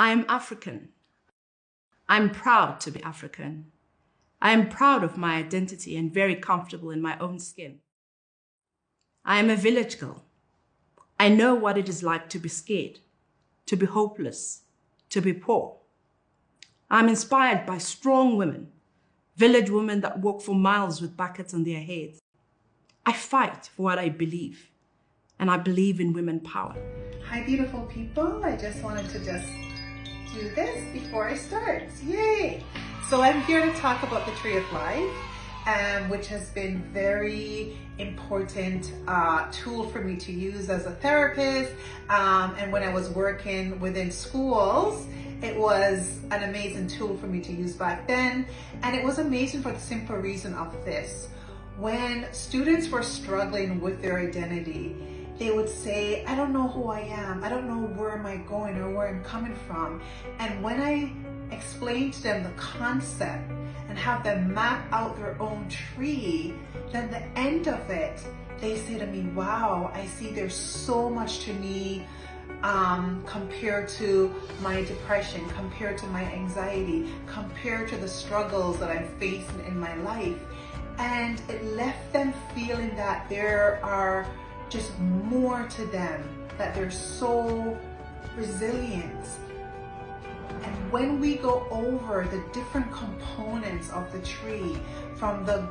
I'm African. I'm proud to be African. I am proud of my identity and very comfortable in my own skin. I am a village girl. I know what it is like to be scared, to be hopeless, to be poor. I'm inspired by strong women, village women that walk for miles with buckets on their heads. I fight for what I believe, and I believe in women power. Hi, beautiful people. I just wanted to do this before I start. Yay! So I'm here to talk about the Tree of Life, which has been very important tool for me to use as a therapist. And when I was working within schools, it was an amazing tool for me to use back then. And it was amazing for the simple reason of this. When students were struggling with their identity, they would say, I don't know who I am. I don't know where am I going or where I'm coming from. And when I explained to them the concept and have them map out their own tree, then the end of it, they say to me, wow, I see there's so much to me compared to my depression, compared to my anxiety, compared to the struggles that I'm facing in my life. And it left them feeling that there are just more to them, that they're so resilient. And when we go over the different components of the tree, from the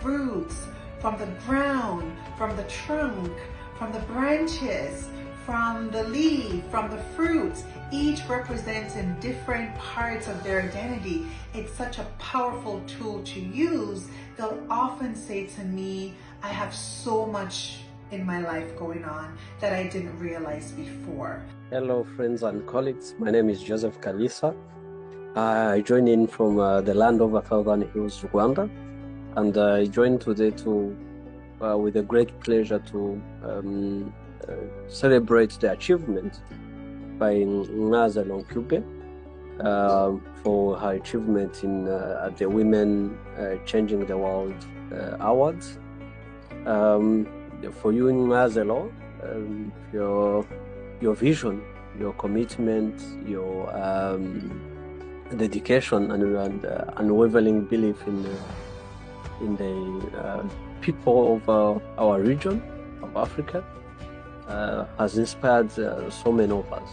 roots, from the ground, from the trunk, from the branches, from the leaf, from the fruits, each representing different parts of their identity, it's such a powerful tool to use. They'll often say to me, I have so much in my life going on that I didn't realize before. Hello friends and colleagues, my name is Joseph Kalisa. I joined in from the land of 1,000 hills, Rwanda, and I joined today with a great pleasure to celebrate the achievement by Naza Lonkube for her achievement in at the Women Changing the World Awards. For you, Nazelo, your vision, your commitment, your dedication, and unwavering belief in the people of our region of Africa has inspired so many of us.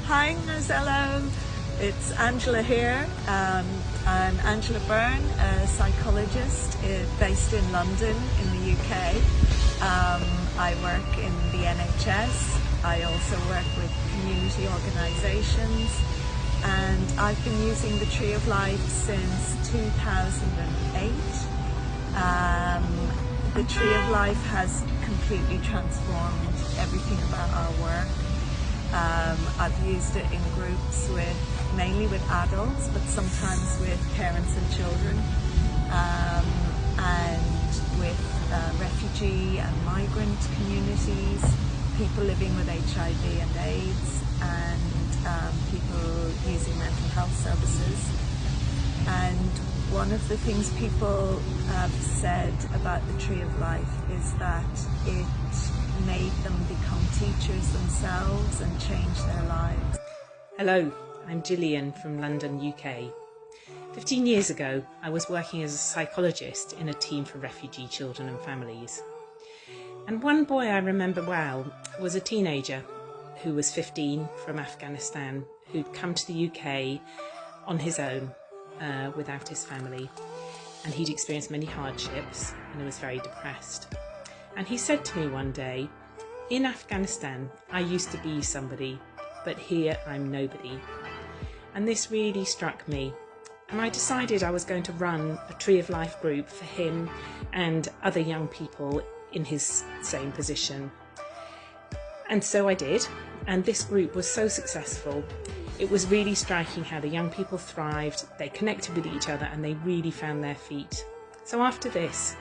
Hi, Nazelo. It's Angela here. I'm Angela Byrne, a psychologist based in London in the UK. I work in the NHS. I also work with community organisations, and I've been using the Tree of Life since 2008. The Tree of Life has completely transformed everything about our work. I've used it in groups mainly with adults, but sometimes with parents and children, and with refugee and migrant communities, people living with HIV and AIDS, and people using mental health services. And one of the things people have said about the Tree of Life is that it made them become teachers themselves and change their lives. Hello, I'm Gillian from London, UK. 15 years ago, I was working as a psychologist in a team for refugee children and families. And one boy I remember well was a teenager who was 15 from Afghanistan, who'd come to the UK on his own without his family. And he'd experienced many hardships and he was very depressed. And he said to me one day, in Afghanistan, I used to be somebody, but here I'm nobody. And this really struck me. And I decided I was going to run a Tree of Life group for him and other young people in his same position. And so I did. And this group was so successful. It was really striking how the young people thrived, they connected with each other, and they really found their feet. So after this,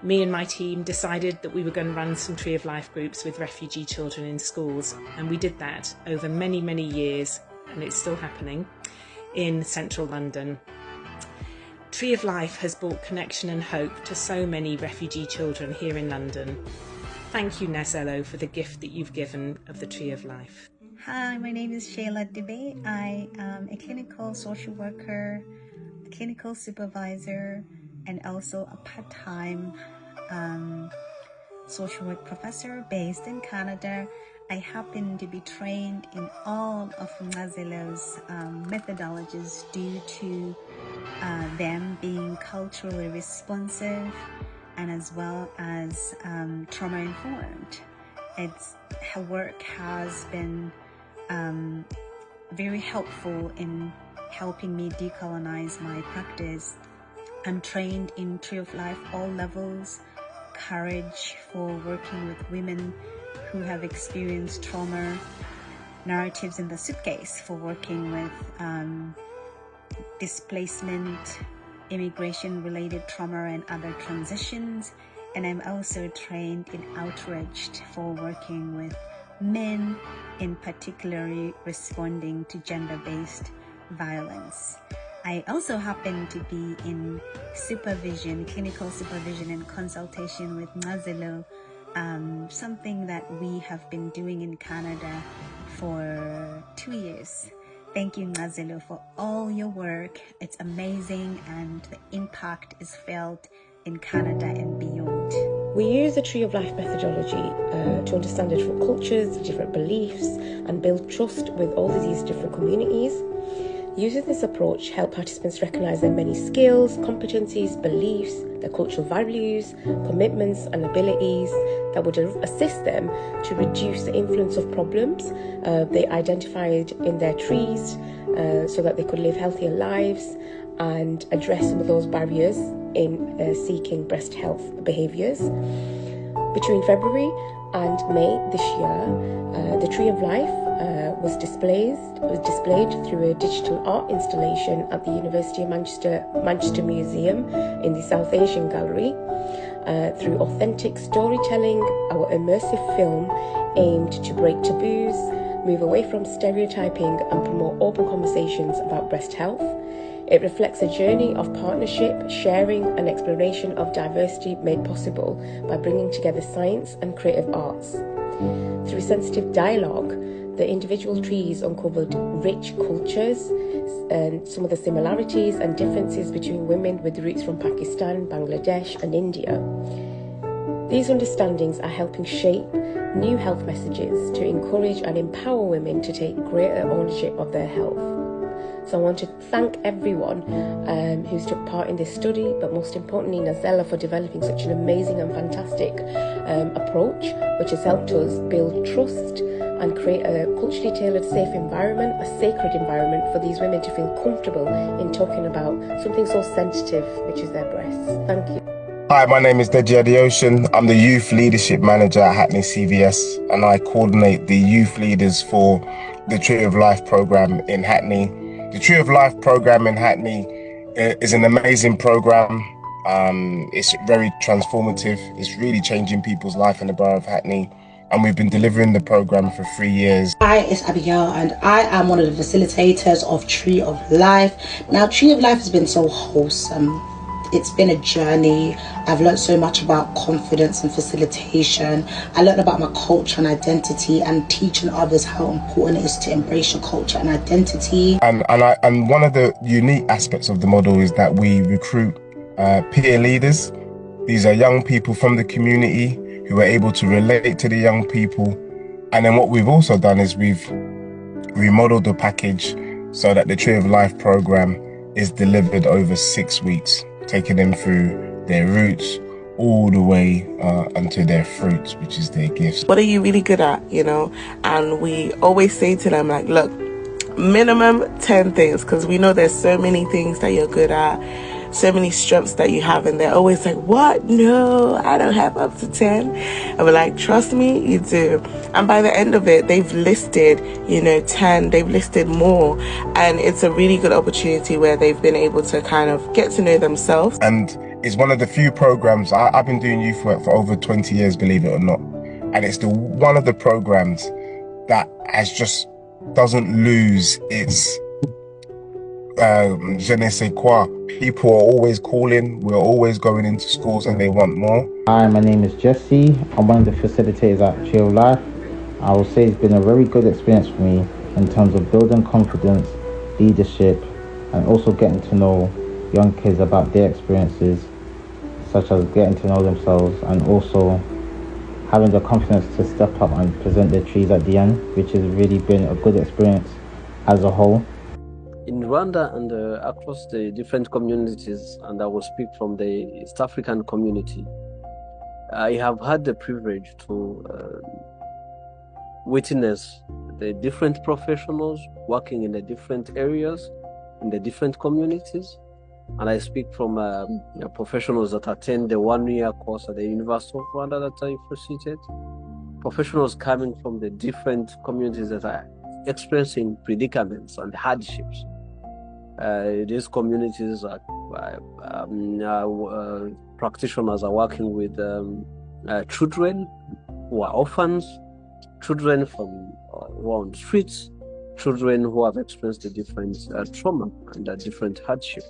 me and my team decided that we were going to run some Tree of Life groups with refugee children in schools, and we did that over many, many years, and it's still happening, in central London. Tree of Life has brought connection and hope to so many refugee children here in London. Thank you, Nazelo, for the gift that you've given of the Tree of Life. Hi, my name is Shayla Dube. I am a clinical social worker, a clinical supervisor, and also a part-time social work professor based in Canada. I happen to be trained in all of Mazilo's methodologies due to them being culturally responsive and as well as trauma-informed. Her work has been very helpful in helping me decolonize my practice. I'm trained in Tree of Life all levels, courage for working with women who have experienced trauma, narratives in the suitcase for working with displacement, immigration related trauma and other transitions. And I'm also trained in Outraged for working with men, in particularly responding to gender-based violence. I also happen to be in supervision, clinical supervision and consultation with Mazilo, something that we have been doing in Canada for 2 years. Thank you, Mazilo, for all your work. It's amazing and the impact is felt in Canada and beyond. We use the Tree of Life methodology to understand the different cultures, different beliefs, and build trust with all of these different communities. Using this approach help participants recognise their many skills, competencies, beliefs, their cultural values, commitments and abilities that would assist them to reduce the influence of problems they identified in their trees so that they could live healthier lives and address some of those barriers in seeking breast health behaviours. Between February and May this year, the Tree of Life was displayed through a digital art installation at the University of Manchester Museum in the South Asian Gallery. Through authentic storytelling, our immersive film aimed to break taboos, move away from stereotyping and promote open conversations about breast health. It reflects a journey of partnership, sharing and exploration of diversity made possible by bringing together science and creative arts. Through sensitive dialogue, the individual trees uncovered rich cultures and some of the similarities and differences between women with roots from Pakistan, Bangladesh and India. These understandings are helping shape new health messages to encourage and empower women to take greater ownership of their health. So I want to thank everyone who's took part in this study, but most importantly Nazella for developing such an amazing and fantastic approach, which has helped us build trust and create a culturally tailored safe environment, a sacred environment for these women to feel comfortable in talking about something so sensitive, which is their breasts. Thank you. Hi, my name is Deji Adeosun. I'm the Youth Leadership Manager at Hackney CVS and I coordinate the youth leaders for the Tree of Life programme in Hackney. The Tree of Life programme in Hackney is an amazing programme. It's very transformative. It's really changing people's life in the borough of Hackney. And we've been delivering the programme for 3 years. Hi, it's Abigail and I am one of the facilitators of Tree of Life. Now, Tree of Life has been so wholesome. It's been a journey. I've learned so much about confidence and facilitation. I learned about my culture and identity and teaching others how important it is to embrace your culture and identity. And one of the unique aspects of the model is that we recruit peer leaders. These are young people from the community who are able to relate to the young people. And then what we've also done is we've remodeled the package so that the Tree of Life programme is delivered over 6 weeks, taking them through their roots all the way onto their fruits, which is their gifts. What are you really good at, you know? And we always say to them, like, look, minimum 10 things, because we know there's so many things that you're good at, so many strengths that you have, and they're always like, what? No, I don't have up to 10. And we're like, trust me, you do. And by the end of it, they've listed, 10, they've listed more. And it's a really good opportunity where they've been able to kind of get to know themselves. And it's one of the few programs, I've been doing youth work for over 20 years, believe it or not. And it's one of the programs that doesn't lose its je ne sais quoi. People are always calling, we're always going into schools and they want more. Hi, my name is Jesse. I'm one of the facilitators at Tree of Life. I would say it's been a very good experience for me in terms of building confidence, leadership, and also getting to know young kids about their experiences, such as getting to know themselves and also having the confidence to step up and present their trees at the end, which has really been a good experience as a whole. In Rwanda and across the different communities, and I will speak from the East African community, I have had the privilege to witness the different professionals working in the different areas, in the different communities. And I speak from professionals that attend the one-year course at the University of Rwanda that I visited, professionals coming from the different communities that are experiencing predicaments and hardships. These communities are practitioners are working with children who are orphans, children from around streets, children who have experienced the different trauma and different hardships.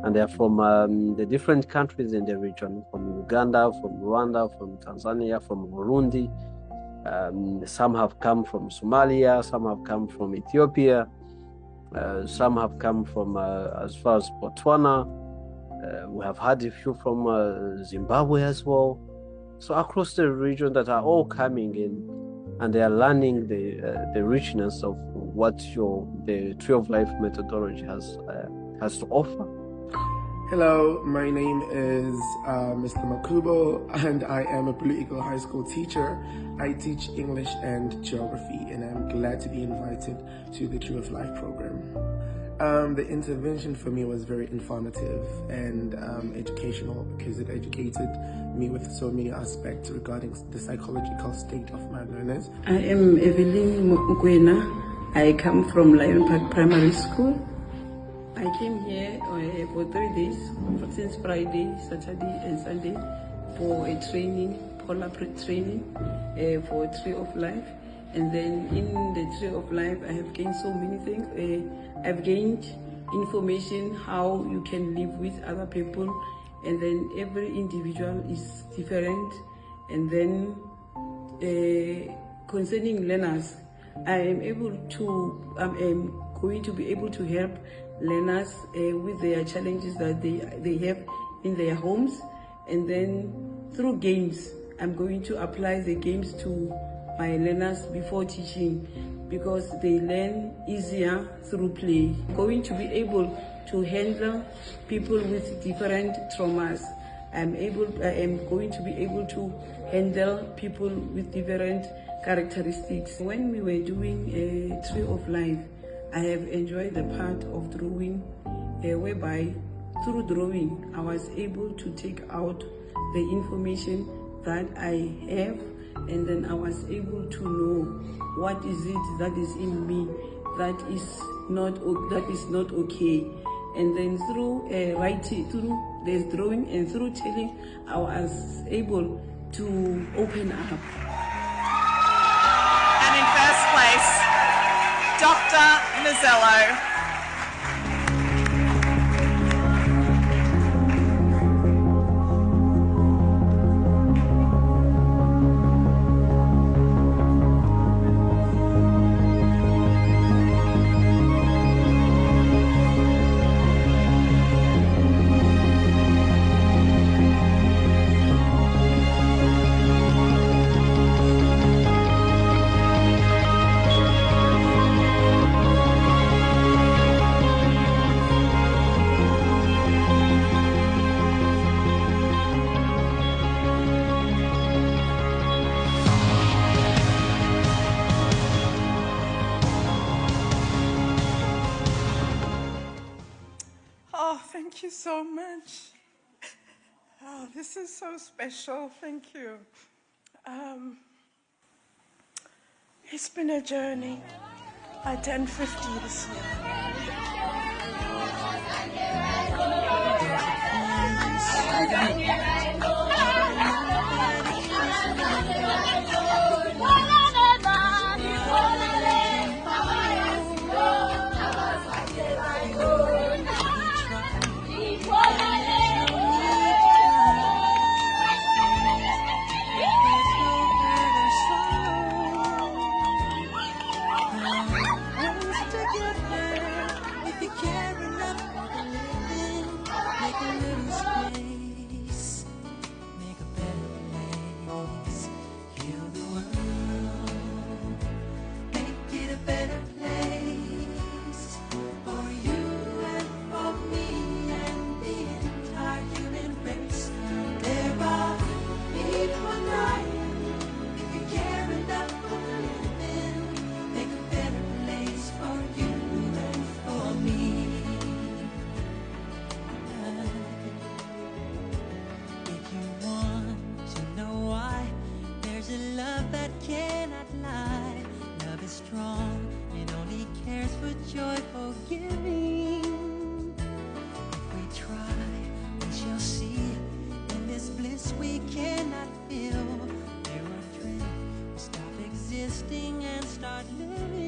And they're from the different countries in the region, from Uganda, from Rwanda, from Tanzania, from Burundi. Some have come from Somalia, some have come from Ethiopia, some have come from as far as Botswana. We have had a few from Zimbabwe as well. So across the region that are all coming in, and they are learning the richness of what the Tree of Life methodology has to offer. Hello, my name is Mr. Makubo, and I am a Blue Eagle High School teacher. I teach English and Geography, and I'm glad to be invited to the Tree of Life program. The intervention for me was very informative and educational because it educated me with so many aspects regarding the psychological state of my learners. I am Evelyn Mkwena. I come from Lion Park Primary School. I came here for 3 days, since Friday, Saturday and Sunday, for a training, collaborative training for Tree of Life. And then in the Tree of Life, I have gained so many things. I've gained information how you can live with other people, and then every individual is different. And then concerning learners, I am going to be able to help learners with their challenges that they have in their homes. And then through games, I'm going to apply the games to my learners before teaching, because they learn easier through play. I'm going to be able to handle people with different traumas. I am going to be able to handle people with different characteristics. When we were doing a Tree of Life, I have enjoyed the part of drawing, whereby through drawing I was able to take out the information that I have, and then I was able to know what is it that is in me that is not okay. And then through writing, through this drawing and through telling, I was able to open up. And in first place, Dr. Mazzello. Thank you so much. Oh, this is so special. Thank you. It's been a journey. I turned 50 this year. feel. There are dreams, we stop existing and start living.